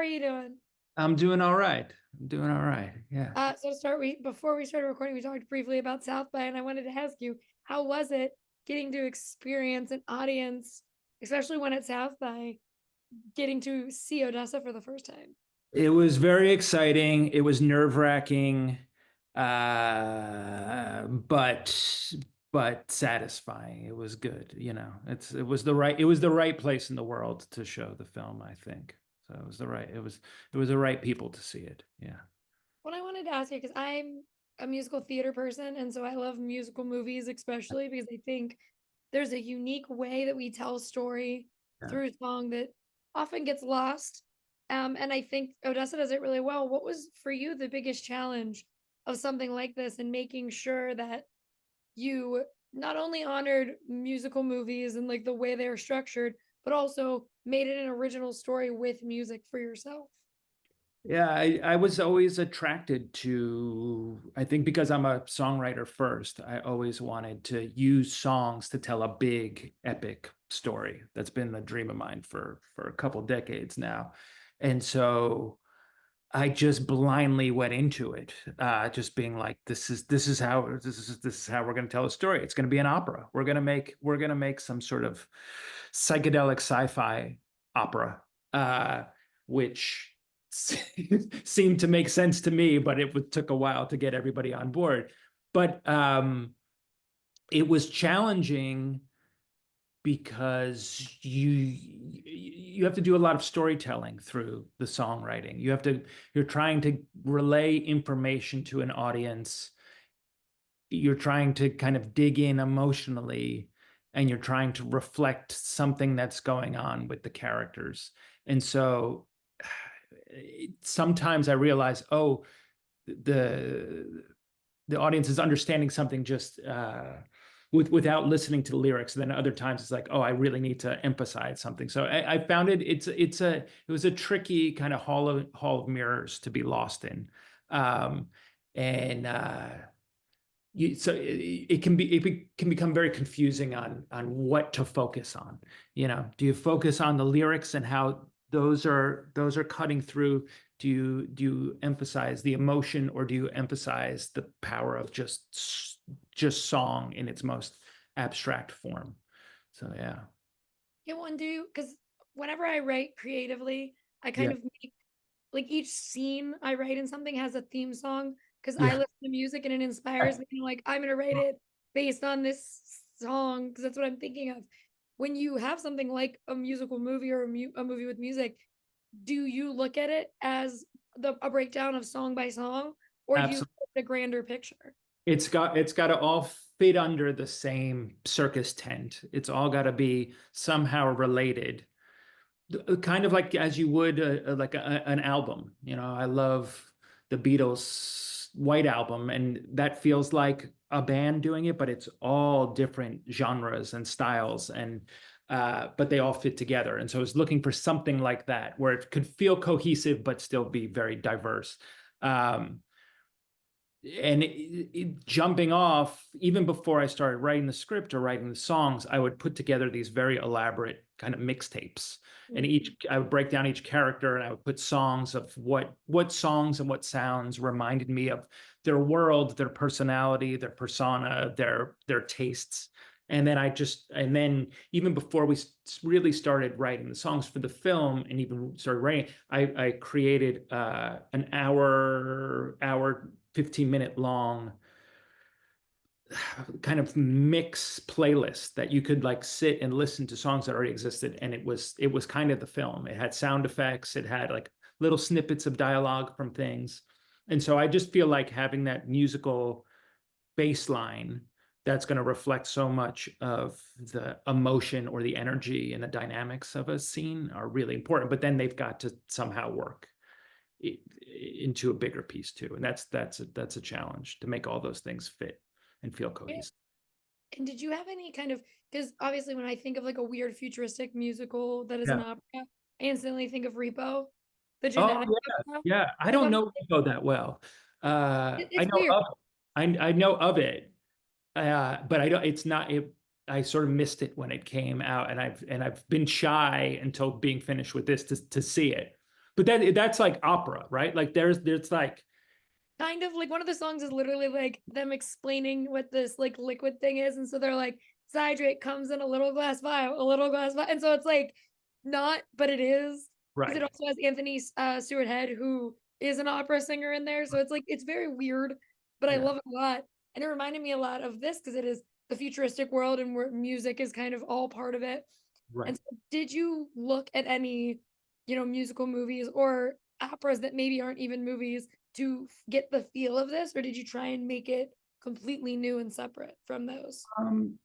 are you doing? I'm doing all right. I'm doing all right. Yeah. So to start, we before we started recording, we talked briefly about South by, and I wanted to ask you, how was it getting to experience an audience, especially when at South by, getting to see Odessa for the first time? It was very exciting. It was nerve-wracking, but satisfying. It was good. It was the right place in the world to show the film, I think. So it was the right people to see it. Yeah. What I wanted to ask you, because I'm a musical theater person, and so I love musical movies, especially because I think there's a unique way that we tell a story Yeah. through song that often gets lost. And I think Odessa does it really well. What was for you the biggest challenge of something like this and making sure that you not only honored musical movies and like the way they are structured, but also made it an original story with music for yourself? Yeah, I was always attracted to, I think because I'm a songwriter first, I always wanted to use songs to tell a big epic story. That's been a dream of mine for a couple decades now. And so I just blindly went into it, just being like, this is how we're going to tell a story. It's going to be an opera. We're gonna make some sort of psychedelic sci-fi opera, which seemed to make sense to me, but took a while to get everybody on board. But it was challenging because you have to do a lot of storytelling through the songwriting. You're trying to relay information to an audience. You're trying to kind of dig in emotionally, and you're trying to reflect something that's going on with the characters. And so sometimes I realize, oh, the the audience is understanding something just without listening to the lyrics. And then other times it's like, oh, I really need to emphasize something. So I found it was a tricky kind of hall of mirrors to be lost in, and so it can become very confusing on what to focus on. Do you focus on the lyrics and how those are cutting through? Do you emphasize the emotion, or do you emphasize the power of just song in its most abstract form? So yeah. Yeah, one do because whenever I write creatively, I kind Yeah. of make like each scene I write in something has a theme song because I Yeah. listen to music and it inspires me. Like, I'm gonna write it based on this song because that's what I'm thinking of. When you have something like a musical movie or a movie with music, do you look at it as a breakdown of song by song, or do you look Absolutely. at the grander picture? It's got to all fit under the same circus tent. It's all got to be somehow related, kind of like as you would an album. I love the Beatles' White Album, and that feels like a band doing it, but it's all different genres and styles, and but they all fit together. And so I was looking for something like that where it could feel cohesive but still be very diverse. Um, and jumping off, even before I started writing the script or writing the songs, I would put together these very elaborate kind of mixtapes. And I would break down each character, and I would put songs of what songs and what sounds reminded me of their world, their personality, their persona, their tastes. And then even before we really started writing the songs for the film and even started writing, I created an hour 15-minute long kind of mix playlist that you could like sit and listen to songs that already existed. And it was kind of the film. It had sound effects, it had like little snippets of dialogue from things. And so I just feel like having that musical baseline that's going to reflect so much of the emotion or the energy and the dynamics of a scene are really important. But then they've got to somehow work into a bigger piece too, and that's a challenge to make all those things fit and feel Yeah. cohesive. And did you have any kind of, because obviously when I think of like a weird futuristic musical that is an Yeah. opera, I instantly think of Repo, the Oh genetic yeah, opera. yeah. I Because don't I'm, know Rico that well. I it's know weird. of I know of it, but I don't. It's not. I sort of missed it when it came out, and I've been shy until being finished with this to see it. But that's like opera, right? Like there's like Kind of like one of the songs is literally like them explaining what this like liquid thing is. And so they're like, Zydrate comes in a little glass vial, a little glass vial. And so it's like not, but it is. Because it right. also has Anthony Stewart Head, who is an opera singer in there. So it's like, it's very weird, but I Yeah, love it a lot. And it reminded me a lot of this because it is the futuristic world and where music is kind of all part of it. right. And so did you look at any, musical movies or operas that maybe aren't even movies to get the feel of this, or did you try and make it completely new and separate from those? Um,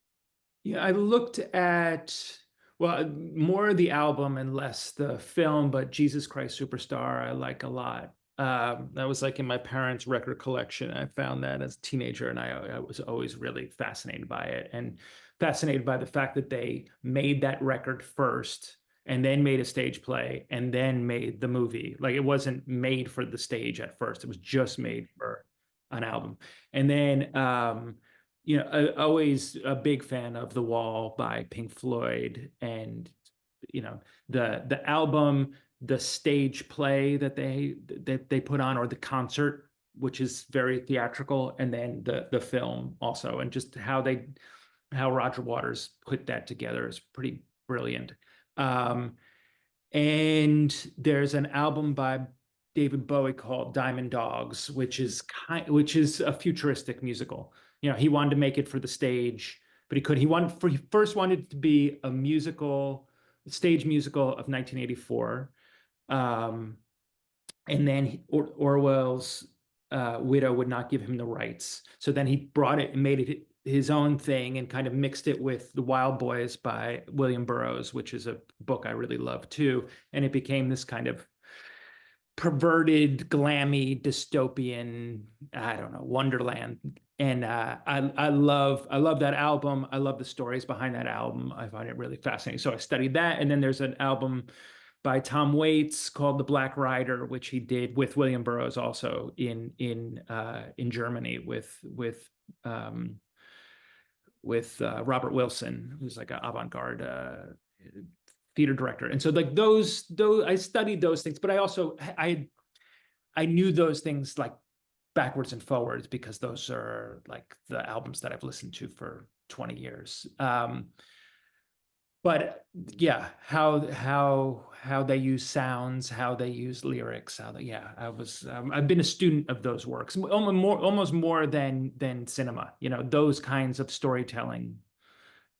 Yeah, I looked at, well, more the album and less the film, but Jesus Christ Superstar I like a lot. That was like in my parents' record collection. I found that as a teenager, and I was always really fascinated by it, and fascinated by the fact that they made that record first and then made a stage play and then made the movie. Like it wasn't made for the stage at first. It was just made for an album. And then always a big fan of The Wall by Pink Floyd, and the album, the stage play that they put on, or the concert, which is very theatrical, and then the film also, and just how Roger Waters put that together is pretty brilliant. Um, and there's an album by David Bowie called Diamond Dogs, which is a futuristic musical. He wanted to make it for the stage, but he could. He first wanted it to be a musical, stage musical of 1984. Um, and then Orwell's widow would not give him the rights. So then he brought it and made it his own thing and kind of mixed it with The Wild Boys by William Burroughs, which is a book I really love too. And it became this kind of perverted, glammy, dystopian, I don't know, wonderland. And I love that album. I love the stories behind that album. I find it really fascinating. So I studied that. And then there's an album by Tom Waits called The Black Rider, which he did with William Burroughs also in Germany um, with Robert Wilson, who's like an avant-garde theater director. And so like those I studied those things, but I knew those things like backwards and forwards because those are like the albums that I've listened to for 20 years. But yeah, how they use sounds, how they use lyrics, yeah, I've been a student of those works almost more than cinema. Those kinds of storytelling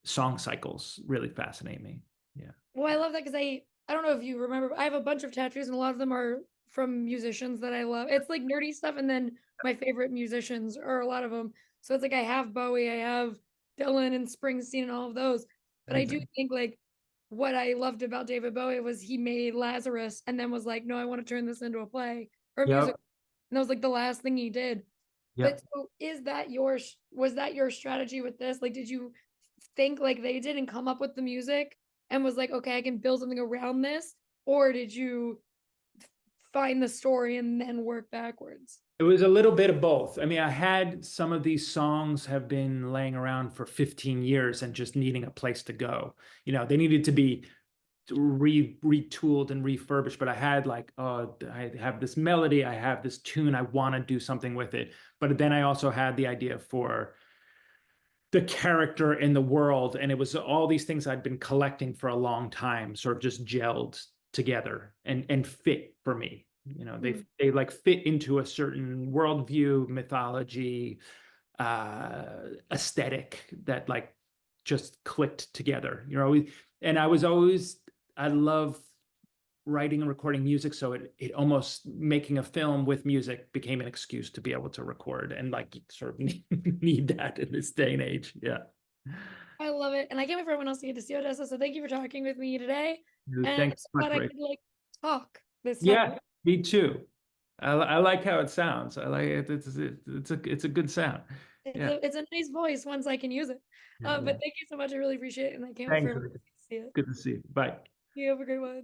song cycles really fascinate me. Yeah. Well, I love that because I don't know if you remember, but I have a bunch of tattoos and a lot of them are from musicians that I love. It's like nerdy stuff, and then my favorite musicians are a lot of them. So it's like I have Bowie, I have Dylan and Springsteen and all of those. But I do Amazing. think like what I loved about David Bowie was he made Lazarus and then was like, no, I want to turn this into a play or a music. Yep. And that was like the last thing he did. But Yep. so is that was that your strategy with this? Like, did you think like they did and come up with the music and was like, okay, I can build something around this? Or did you find the story and then work backwards? It was a little bit of both. I mean, I had some of these songs have been laying around for 15 years and just needing a place to go. They needed to be retooled and refurbished, but I had like, oh, I have this melody, I have this tune, I want to do something with it. But then I also had the idea for the character in the world, and it was all these things I'd been collecting for a long time sort of just gelled together and fit for me. Mm. They like fit into a certain worldview, mythology, aesthetic that like just clicked together. And I love writing and recording music, so it almost making a film with music became an excuse to be able to record and like sort of need that in this day and age. Yeah. I love it. And I can't wait for everyone else to get to see Odessa. So thank you for talking with me today. And I'm Thanks so so much, glad I Ray. could like talk this time. Yeah, me too. I like how it sounds. I like it. It's a good sound. Yeah. It's a nice voice once I can use it. Yeah. But thank you so much. I really appreciate it. And I can't wait for Thanks, everyone Ray. to see it. Good to see you. Bye. You have a great one.